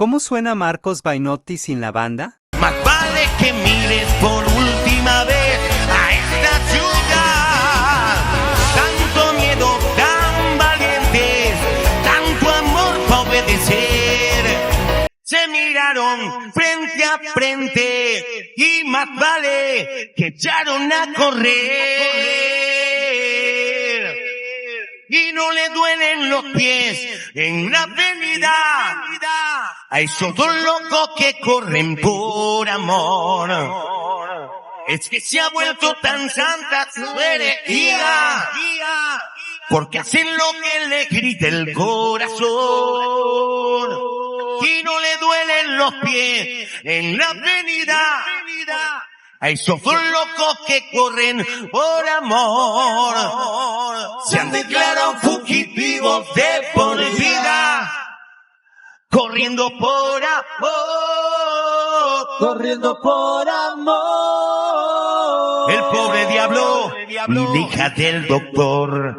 ¿Cómo suena Marcos Bainotti sin la banda? Más vale que mires por última vez a esta ciudad. Tanto miedo, tan valientes, tanto amor para obedecer. Se miraron frente a frente y más vale que echaron a correr. Y no le duelen los pies en la avenida a esos dos locos que corren por amor. Es que se ha vuelto tan santa su herejía, porque hacen lo que le grita el corazón. Y no le duelen los pies en la avenida a esos dos locos que corren por amor. Se han declarado fugitivos de por vida, corriendo por amor. Corriendo por amor. El pobre diablo y la hija del doctor.